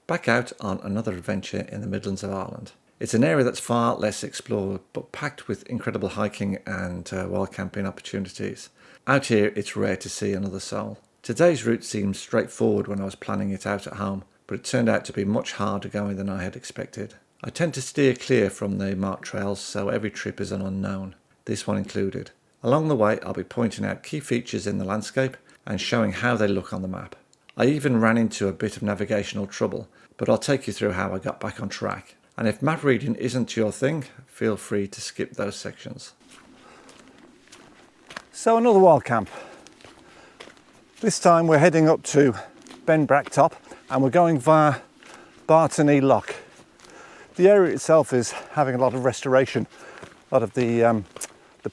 Back out on another adventure in the Midlands of Ireland. It's an area that's far less explored, but packed with incredible hiking and wild camping opportunities. Out here, it's rare to see another soul. Today's route seemed straightforward when I was planning it out at home, but it turned out to be much harder going than I had expected. I tend to steer clear from the marked trails, so every trip is an unknown, this one included. Along the way, I'll be pointing out key features in the landscape and showing how they look on the map. I even ran into a bit of navigational trouble, but I'll take you through how I got back on track. And if map reading isn't your thing, feel free to skip those sections. So another wild camp. This time we're heading up to Ben Bracktop and we're going via Bartony Loch. The area itself is having a lot of restoration. A lot of the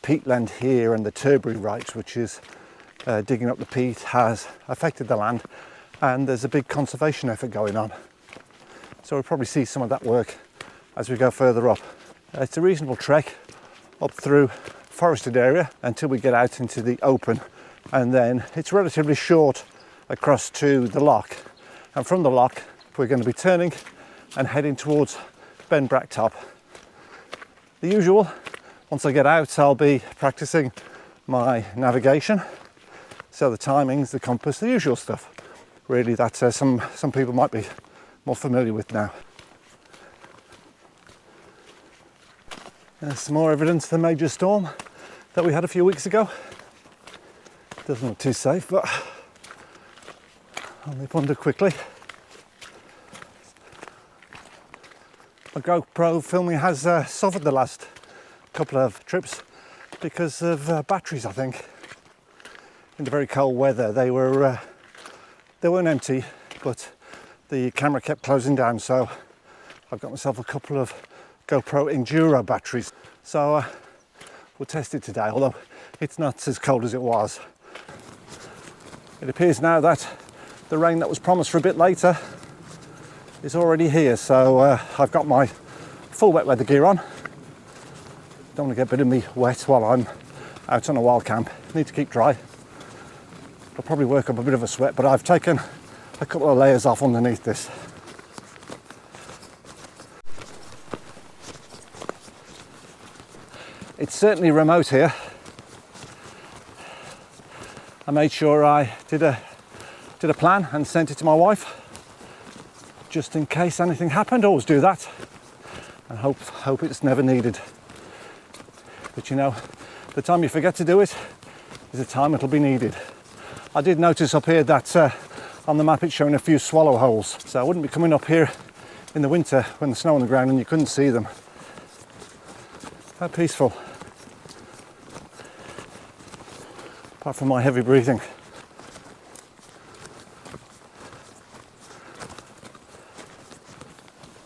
peatland here and the Turberry rights, which is digging up the peat, has affected the land, and there's a big conservation effort going on. So we'll probably see some of that work as we go further up. It's a reasonable trek up through forested area until we get out into the open, and then it's relatively short across to the loch, and from the loch we're going to be turning and heading towards Ben Bracktop. The usual, once I get out I'll be practicing my navigation, so the timings, the compass, the usual stuff really that some people might be more familiar with now. There's some more evidence of the major storm that we had a few weeks ago. Doesn't look too safe, but I'll nip under quickly. My GoPro filming has suffered the last couple of trips because of batteries, I think. In the very cold weather, they weren't empty, but the camera kept closing down, so I've got myself a couple of GoPro Enduro batteries. So we'll test it today, although it's not as cold as it was. It appears now that the rain that was promised for a bit later is already here, so I've got my full wet weather gear on. Don't want to get a bit of me wet while I'm out on a wild camp. Need to keep dry. I'll probably work up a bit of a sweat, but I've taken a couple of layers off underneath this. It's certainly remote here. I made sure I did a plan and sent it to my wife, just in case anything happened. Always do that, and hope it's never needed. But you know, the time you forget to do it is the time it'll be needed. I did notice up here that on the map it's showing a few swallow holes, so I wouldn't be coming up here in the winter when there's snow on the ground and you couldn't see them. How peaceful. Apart from my heavy breathing.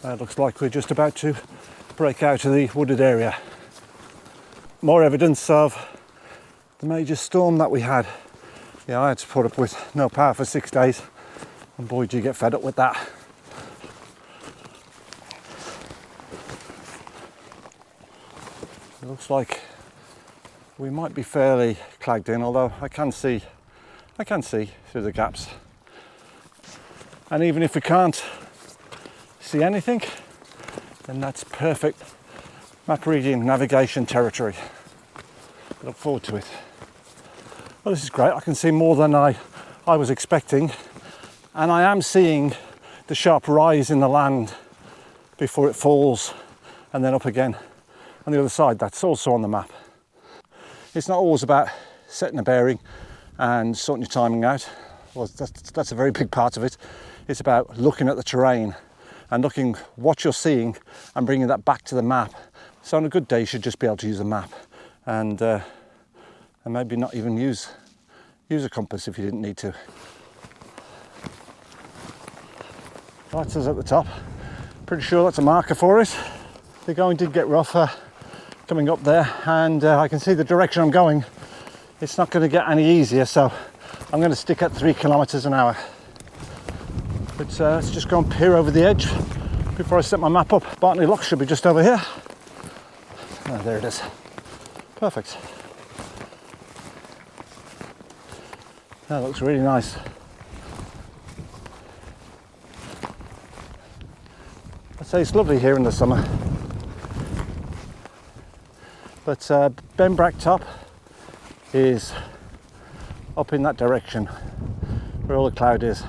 It looks like we're just about to break out of the wooded area. More evidence of the major storm that we had. Yeah, I had to put up with no power for 6 days, and boy, do you get fed up with that. It looks like we might be fairly clagged in, although I can see through the gaps. And even if we can't see anything, then that's perfect map reading, navigation territory. I look forward to it. Well, this is great. I can see more than I was expecting, and I am seeing the sharp rise in the land before it falls and then up again on the other side. That's also on the map. It's not always about setting a bearing and sorting your timing out. Well, that's a very big part of it. It's about looking at the terrain and looking what you're seeing and bringing that back to the map. So on a good day you should just be able to use a map and maybe not even use a compass if you didn't need to. Right, so at the top, pretty sure that's a marker for us. The going did get rougher coming up there, and I can see the direction I'm going. It's not going to get any easier, so I'm going to stick at 3 kilometers an hour. But let's just go and peer over the edge before I set my map up. Bartony Loch should be just over here. Oh, there it is. Perfect. That looks really nice. So it's lovely here in the summer. But Benbrack Top is up in that direction where all the cloud is.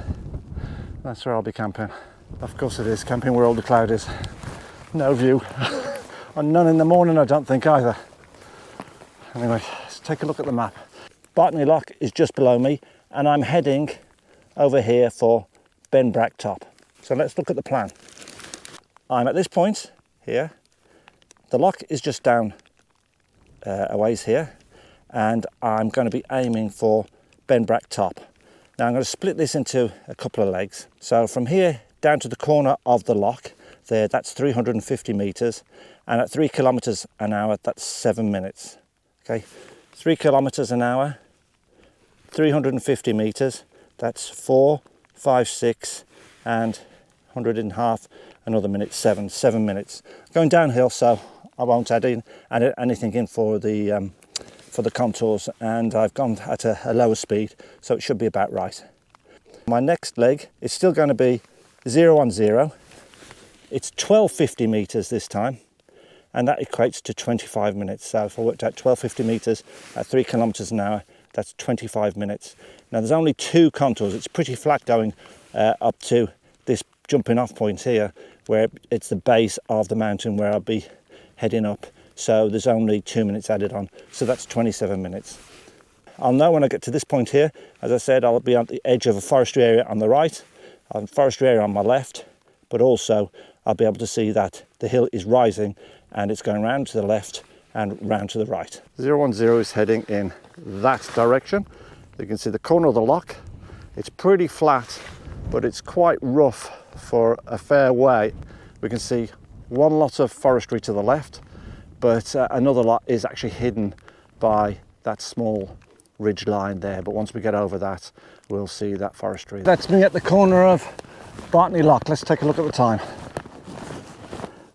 That's where I'll be camping. Of course it is, camping where all the cloud is. No view. And none in the morning, I don't think either. Anyway, let's take a look at the map. Bartley Loch is just below me and I'm heading over here for Benbrack Top. So let's look at the plan. I'm at this point here. The loch is just down a ways here, and I'm going to be aiming for Benbrack Top. Now I'm going to split this into a couple of legs. So from here down to the corner of the loch there, that's 350 meters, and at 3 kilometers an hour, that's 7 minutes. Okay, 3 kilometers an hour, 350 meters, that's 4, 5, 6, and 100 and a half, another minute, 7 minutes. Going downhill, so I won't add anything in for the contours, and I've gone at a lower speed, so it should be about right. My next leg is still going to be 0 on 0. It's 1250 meters this time, and that equates to 25 minutes. So if I worked out 1250 meters at 3 kilometers an hour, that's 25 minutes. Now there's only 2 contours. It's pretty flat going up to this jumping off point here, where it's the base of the mountain where I'll be heading up. So there's only 2 minutes added on. So that's 27 minutes. I'll know when I get to this point here. As I said, I'll be on the edge of a forestry area on the right, a forestry area on my left, but also I'll be able to see that the hill is rising and it's going round to the left and round to the right. 010 is heading in that direction. You can see the corner of the loch. It's pretty flat, but it's quite rough for a fair way. We can see one lot of forestry to the left, but another lot is actually hidden by that small ridge line there. But once we get over that, we'll see that forestry. That's me at the corner of Bartley Loch. Let's take a look at the time.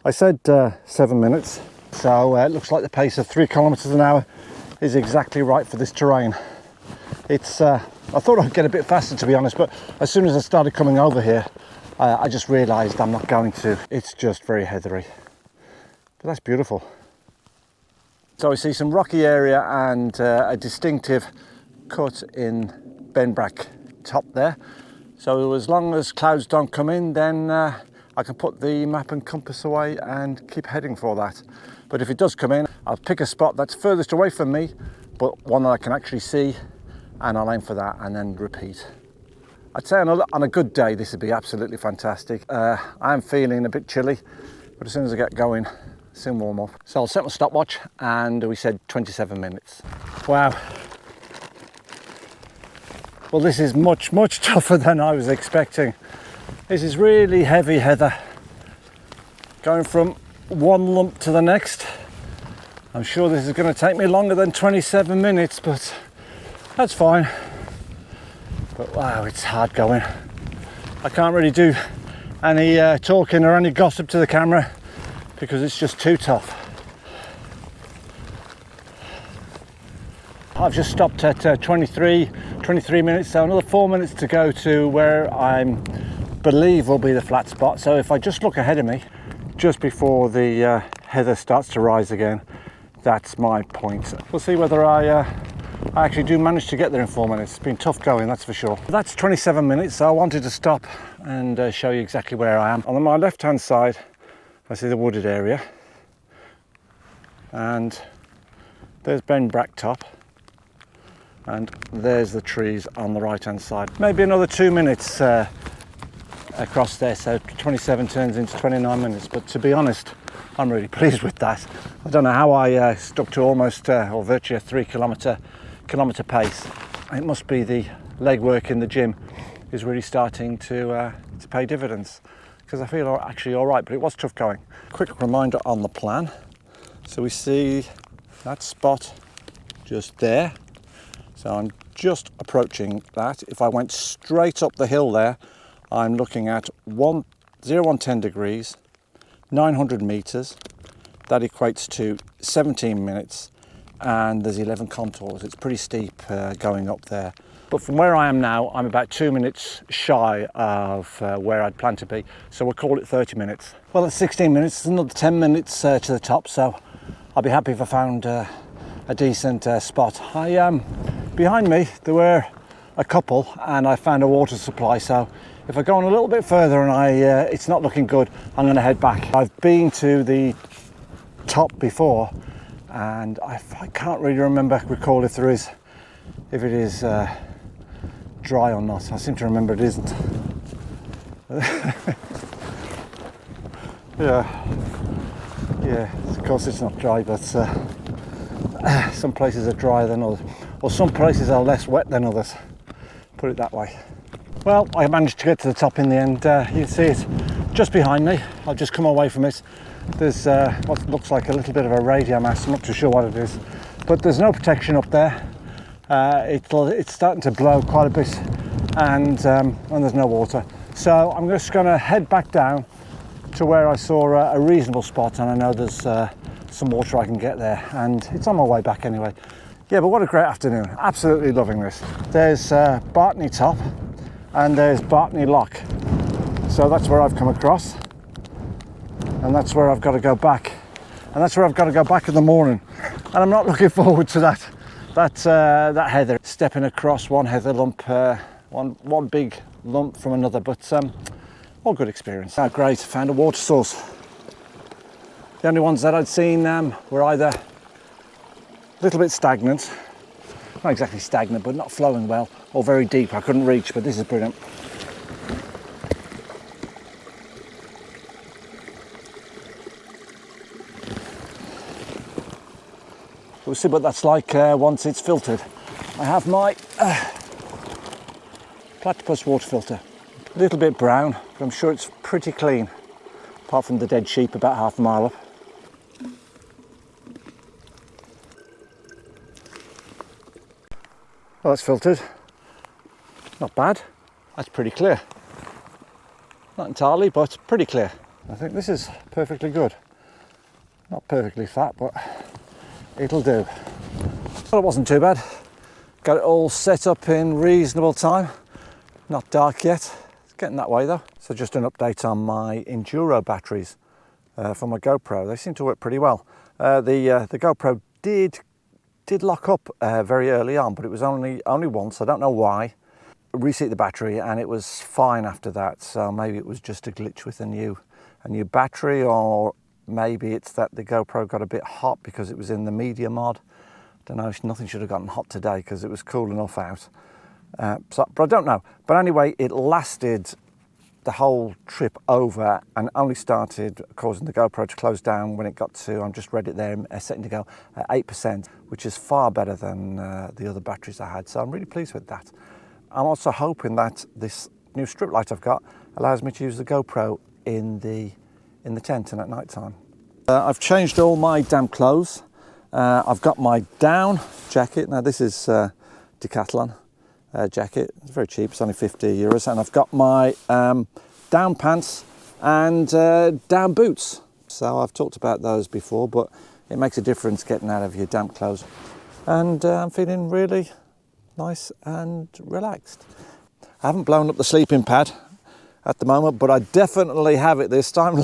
I said 7 minutes, so it looks like the pace of 3 kilometers an hour is exactly right for this terrain. It's I thought I'd get a bit faster, to be honest, but as soon as I started coming over here, I just realised I'm not going to. It's just very heathery, but that's beautiful. So I see some rocky area and a distinctive cut in Benbrack Top there. So as long as clouds don't come in, then I can put the map and compass away and keep heading for that. But if it does come in, I'll pick a spot that's furthest away from me, but one that I can actually see, and I'll aim for that and then repeat. I'd say on a good day, this would be absolutely fantastic. I'm feeling a bit chilly, but as soon as I get going, soon warm up. So I'll set my stopwatch, and we said 27 minutes. Wow. Well, this is much, much tougher than I was expecting. This is really heavy heather. Going from one lump to the next. I'm sure this is going to take me longer than 27 minutes, but that's fine. But wow, it's hard going. I can't really do any talking or any gossip to the camera because it's just too tough. I've just stopped at 23 minutes, so another 4 minutes to go to where I believe will be the flat spot. So if I just look ahead of me, just before the heather starts to rise again, that's my point. We'll see whether I actually do manage to get there in 4 minutes. It's been tough going, that's for sure. That's 27 minutes, so I wanted to stop and show you exactly where I am. On my left-hand side, I see the wooded area, and there's Benbrack Top, and there's the trees on the right-hand side. Maybe another 2 minutes across there, so 27 turns into 29 minutes, but to be honest, I'm really pleased with that. I don't know how I stuck to almost or virtually a 3 kilometre pace. It must be the legwork in the gym is really starting to pay dividends, because I feel actually all right, but it was tough going. Quick reminder on the plan. So we see that spot just there. So I'm just approaching that. If I went straight up the hill there, I'm looking at 110 degrees, 900 meters. That equates to 17 minutes, and there's 11 contours. It's pretty steep going up there. But from where I am now, I'm about 2 minutes shy of where I'd planned to be. So we'll call it 30 minutes. Well, it's 16 minutes, it's another 10 minutes to the top. So I'll be happy if I found a decent spot. Behind me, there were a couple and I found a water supply. So if I go on a little bit further and it's not looking good, I'm going to head back. I've been to the top before and I can't really recall if it is dry or not. I seem to remember it isn't. yeah, of course it's not dry, but some places are drier than others, or some places are less wet than others, put it that way. Well, I managed to get to the top in the end. You can see it just behind me. I've just come away from it. There's what looks like a little bit of a radio mast. I'm not too sure what it is, but there's no protection up there. It's starting to blow quite a bit, and there's no water. So I'm just going to head back down to where I saw a reasonable spot, and I know there's some water I can get there, and it's on my way back anyway. Yeah, but what a great afternoon. Absolutely loving this. There's Bartney Top and there's Bartney Lock. So that's where I've come across, and that's where I've got to go back. And that's where I've got to go back in the morning. And I'm not looking forward to that heather, stepping across one heather lump, one big lump from another, but all good experience. Oh, great, found a water source. The only ones that I'd seen were either a little bit stagnant, not exactly stagnant, but not flowing well, or very deep. I couldn't reach, but this is brilliant. We'll see what that's like once it's filtered. I have my platypus water filter. A little bit brown, but I'm sure it's pretty clean, apart from the dead sheep about half a mile up. Well, that's filtered. Not bad. That's pretty clear. Not entirely, but pretty clear. I think this is perfectly good. Not perfectly fat, but it'll do. Well, it wasn't too bad. Got it all set up in reasonable time. Not dark yet. It's getting that way though. So just an update on my Enduro batteries for my GoPro. They seem to work pretty well. The GoPro did lock up very early on, but it was only once. I don't know why. Reset the battery and it was fine after that. So maybe it was just a glitch with a new battery, or maybe it's that the GoPro got a bit hot because it was in the media mod. Don't know, nothing should have gotten hot today because it was cool enough out. But I don't know. But anyway, it lasted the whole trip over and only started causing the GoPro to close down when it got to, I'm just read it there, setting to go at 8%, which is far better than the other batteries I had. So I'm really pleased with that. I'm also hoping that this new strip light I've got allows me to use the GoPro in the tent and at night time. I've changed all my damp clothes. I've got my down jacket. Now this is Decathlon jacket. It's very cheap. It's only €50, and I've got my down pants and down boots. So I've talked about those before, but it makes a difference getting out of your damp clothes. And I'm feeling really nice and relaxed. I haven't blown up the sleeping pad at the moment, but I definitely have it this time.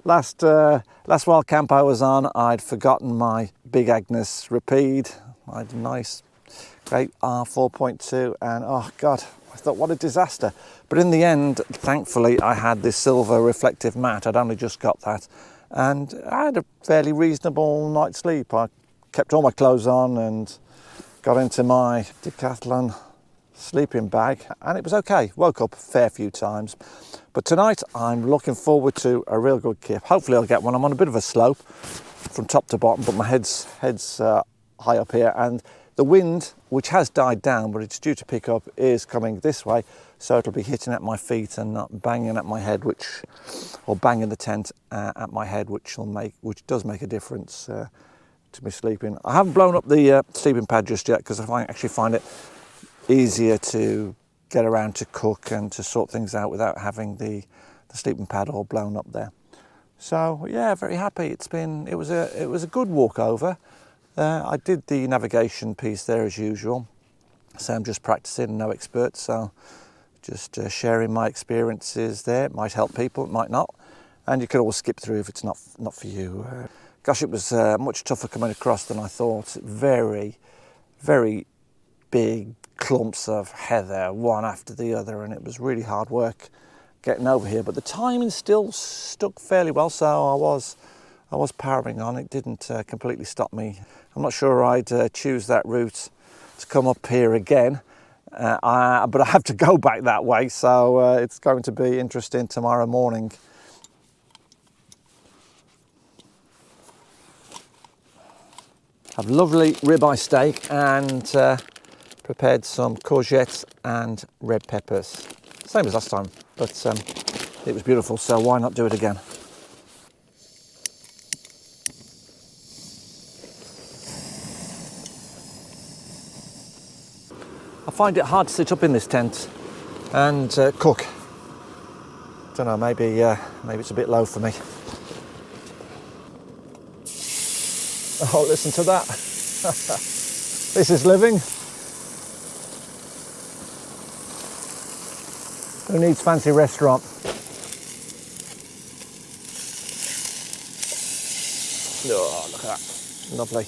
Last wild camp I was on, I'd forgotten my Big Agnes Rapide. I had a nice, great R4.2, and oh God, I thought what a disaster. But in the end, thankfully, I had this silver reflective mat. I'd only just got that, and I had a fairly reasonable night's sleep. I kept all my clothes on and got into my Decathlon sleeping bag, and it was okay. Woke up a fair few times, but tonight I'm looking forward to a real good kip. Hopefully I'll get one. I'm on a bit of a slope from top to bottom, but my head's high up here, and the wind, which has died down but it's due to pick up, is coming this way, so it'll be hitting at my feet and not banging at my head, or banging the tent at my head, which does make a difference to me sleeping. I haven't blown up the sleeping pad just yet because I actually find it easier to get around to cook and to sort things out without having the sleeping pad all blown up there. So yeah, very happy. It was a good walk over. I did the navigation piece there as usual. So I'm just practicing, no expert, so just sharing my experiences there. It might help people, it might not. And you could always skip through if it's not for you. Gosh, it was much tougher coming across than I thought. Very, very big clumps of heather, one after the other, and it was really hard work getting over here. But the timing still stuck fairly well, so I was powering on. It didn't completely stop me. I'm not sure I'd choose that route to come up here again, but I have to go back that way, so it's going to be interesting tomorrow morning. Have lovely ribeye steak and prepared some courgettes and red peppers. Same as last time, but it was beautiful, so why not do it again? I find it hard to sit up in this tent and cook. Don't know, maybe it's a bit low for me. Oh, listen to that. This is living. Who needs fancy restaurant? Oh, look at that. Lovely.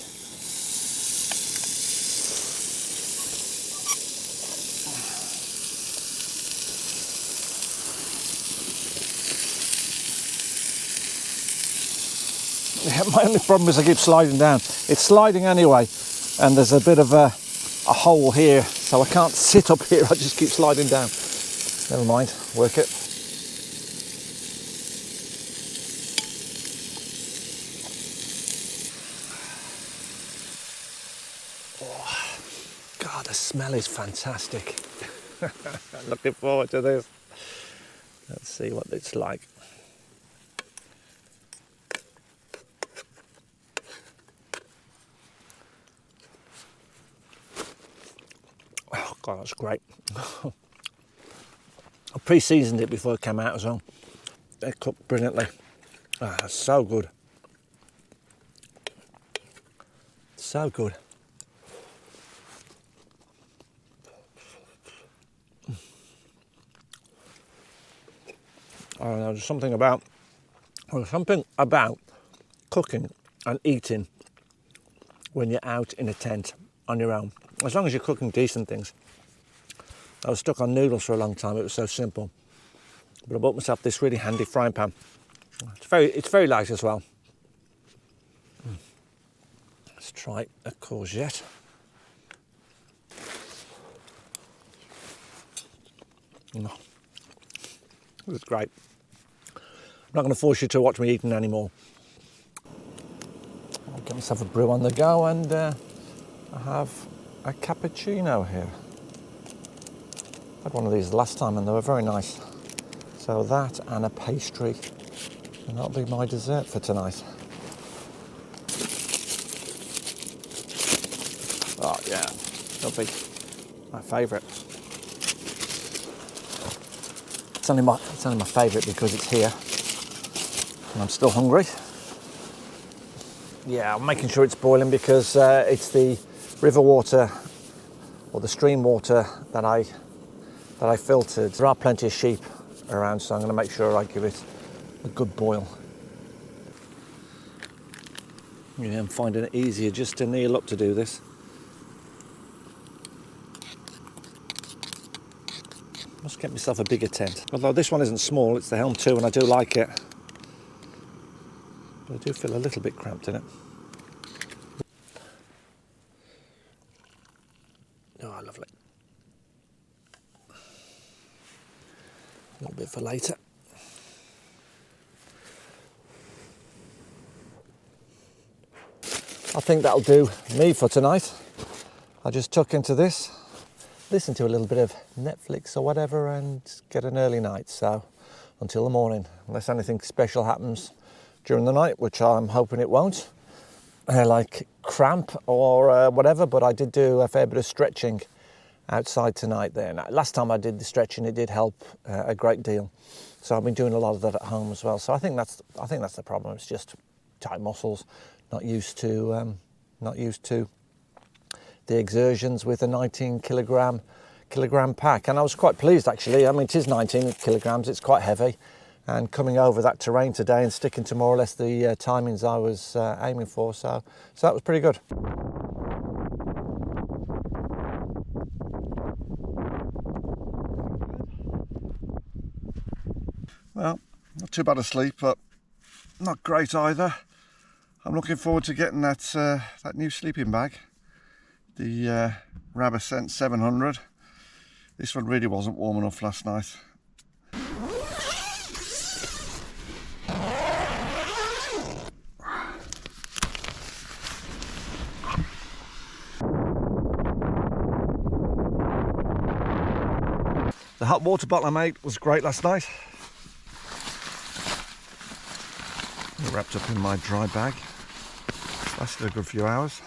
Yeah, my only problem is I keep sliding down. It's sliding anyway, and there's a bit of a hole here, so I can't sit up here. I just keep sliding down. Never mind, work it. Oh, God, the smell is fantastic. Looking forward to this. Let's see what it's like. Oh God, that's great. I pre-seasoned it before it came out as well. They cooked brilliantly. Ah, that's so good. So good. I don't know, there's something about cooking and eating when you're out in a tent on your own. As long as you're cooking decent things. I was stuck on noodles for a long time, it was so simple. But I bought myself this really handy frying pan. It's very light as well. Let's try a courgette. It was great. I'm not going to force you to watch me eating anymore. I'll get myself a brew on the go, and I have a cappuccino here. I had one of these last time and they were very nice. So that and a pastry, and that'll be my dessert for tonight. Oh yeah, lovely. My favourite. It's only my favourite because it's here and I'm still hungry. Yeah, I'm making sure it's boiling because it's the river water or the stream water that I filtered. There are plenty of sheep around, so I'm going to make sure I give it a good boil. Yeah, I'm finding it easier just to kneel up to do this. Must get myself a bigger tent. Although this one isn't small, it's the Helm 2 and I do like it. But I do feel a little bit cramped in it. Oh, lovely. A little bit for later. I think that'll do me for tonight. I'll just tuck into this, listen to a little bit of Netflix or whatever, and get an early night. So until the morning, unless anything special happens during the night, which I'm hoping it won't, like cramp or whatever. But I did do a fair bit of stretching outside tonight there. Now, last time I did the stretching, it did help a great deal. So I've been doing a lot of that at home as well. So I think that's the problem. It's just tight muscles, not used to the exertions with a 19 kilogram pack, and I was quite pleased actually. I mean, it is 19 kilograms, it's quite heavy, and coming over that terrain today and sticking to more or less the timings I was aiming for, so that was pretty good. Well, not too bad a sleep, but not great either. I'm looking forward to getting that new sleeping bag, the Ascent 700. This one really wasn't warm enough last night. The hot water bottle I made was great last night. Wrapped up in my dry bag. Lasted a good few hours.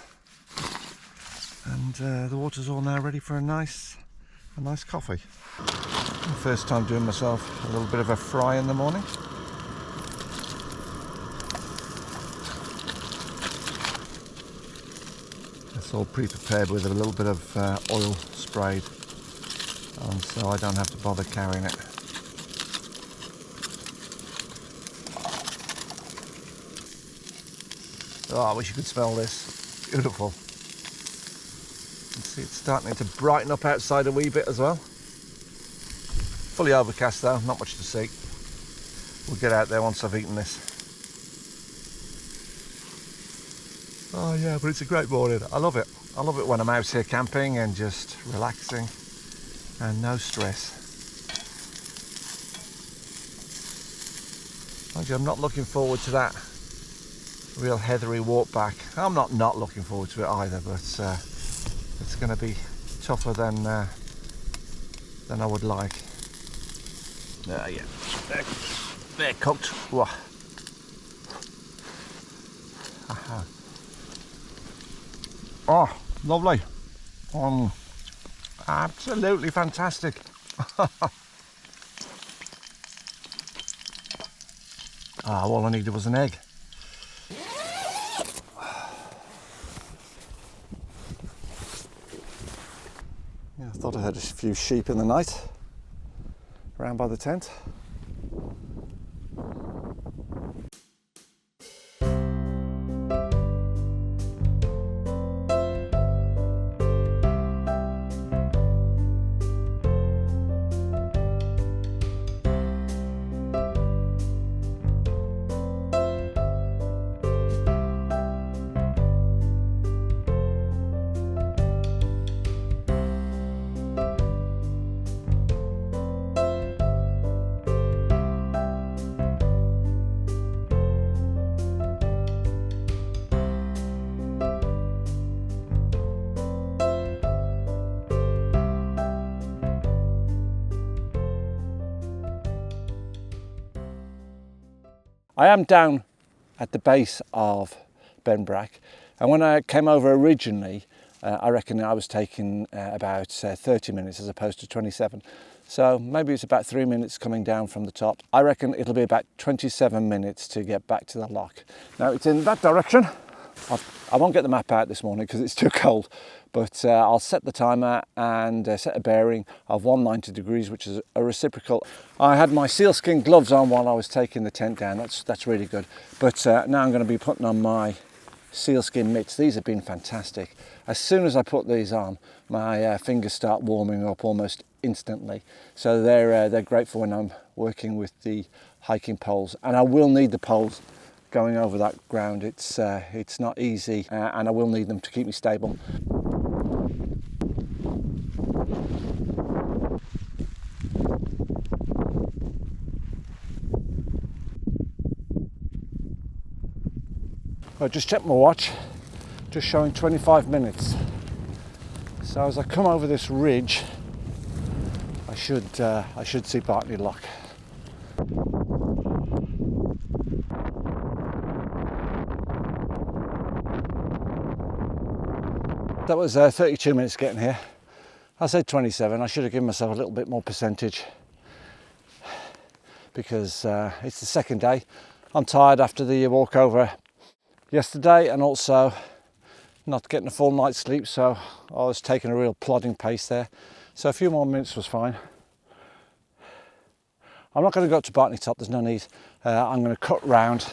And the water's all now ready for a nice coffee. First time doing myself a little bit of a fry in the morning. It's all pre-prepared with a little bit of oil sprayed, and so I don't have to bother carrying it. Oh, I wish you could smell this. Beautiful. You can see it's starting to brighten up outside a wee bit as well. Fully overcast though, not much to see. We'll get out there once I've eaten this. Oh yeah, but it's a great morning. I love it. I love it when I'm out here camping and just relaxing and no stress. Mind you, I'm not looking forward to that real heathery walk back. I'm not looking forward to it either, but it's going to be tougher than I would like. Yeah, they're cooked. Whoa. Oh, lovely. Absolutely fantastic. All I needed was an egg. Yeah, I thought I heard a few sheep in the night around by the tent. I am down at the base of Benbrack, and when I came over originally, I reckon I was taking about 30 minutes as opposed to 27. So maybe it's about 3 minutes coming down from the top. I reckon it'll be about 27 minutes to get back to the loch. Now it's in that direction. I won't get the map out this morning because it's too cold, but I'll set the timer and set a bearing of 190 degrees, which is a reciprocal. I had my sealskin gloves on while I was taking the tent down. That's really good. But now I'm going to be putting on my sealskin mitts. These have been fantastic. As soon as I put these on, my fingers start warming up almost instantly. So they're great for when I'm working with the hiking poles, and I will need the poles going over that ground. It's not easy, and I will need them to keep me stable. I just checked my watch, just showing 25 minutes. So as I come over this ridge, I should see Bartley Loch. That was 32 minutes getting here. I said 27. I should have given myself a little bit more percentage because it's the second day. I'm tired after the walk over yesterday, and also not getting a full night's sleep, so I was taking a real plodding pace there. So a few more minutes was fine. I'm not going to go up to Bartley Top, there's no need. I'm going to cut round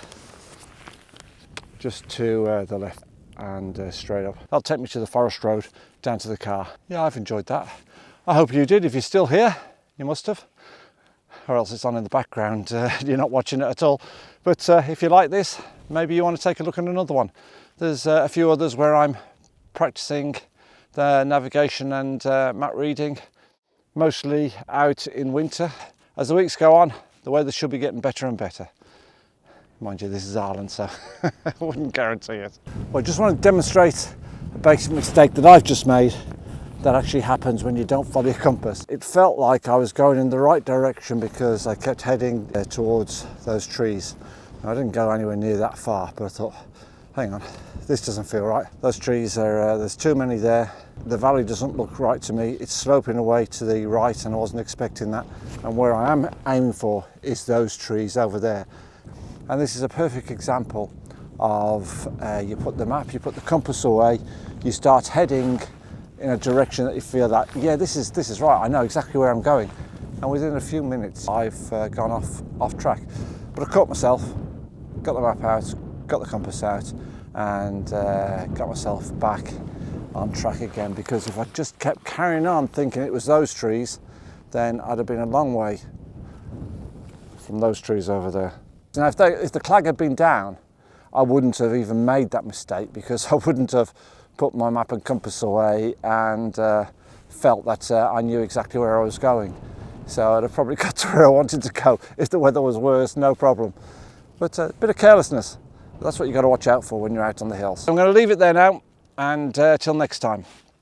just to the left and straight up. That'll take me to the forest road, down to the car. Yeah, I've enjoyed that. I hope you did. If you're still here, you must have. Or else it's on in the background, you're not watching it at all. But if you like this, maybe you want to take a look at another one. There's a few others where I'm practicing the navigation and map reading, mostly out in winter. As the weeks go on, the weather should be getting better and better. Mind you, this is Ireland, so I wouldn't guarantee it. Well, I just want to demonstrate a basic mistake that I've just made that actually happens when you don't follow your compass. It felt like I was going in the right direction because I kept heading towards those trees. I didn't go anywhere near that far, but I thought, hang on, this doesn't feel right. Those trees are, there's too many there. The valley doesn't look right to me. It's sloping away to the right and I wasn't expecting that. And where I am aiming for is those trees over there. And this is a perfect example of you put the map, you put the compass away, you start heading in a direction that you feel that, yeah, this is right, I know exactly where I'm going. And within a few minutes, I've gone off track. But I caught myself, got the map out, got the compass out, and got myself back on track again, because if I just kept carrying on thinking it was those trees, then I'd have been a long way from those trees over there. Now, if the clag had been down, I wouldn't have even made that mistake, because I wouldn't have put my map and compass away and felt that I knew exactly where I was going. So I'd have probably got to where I wanted to go. If the weather was worse, no problem. But a bit of carelessness, that's what you've got to watch out for when you're out on the hills. So I'm going to leave it there now, and till next time.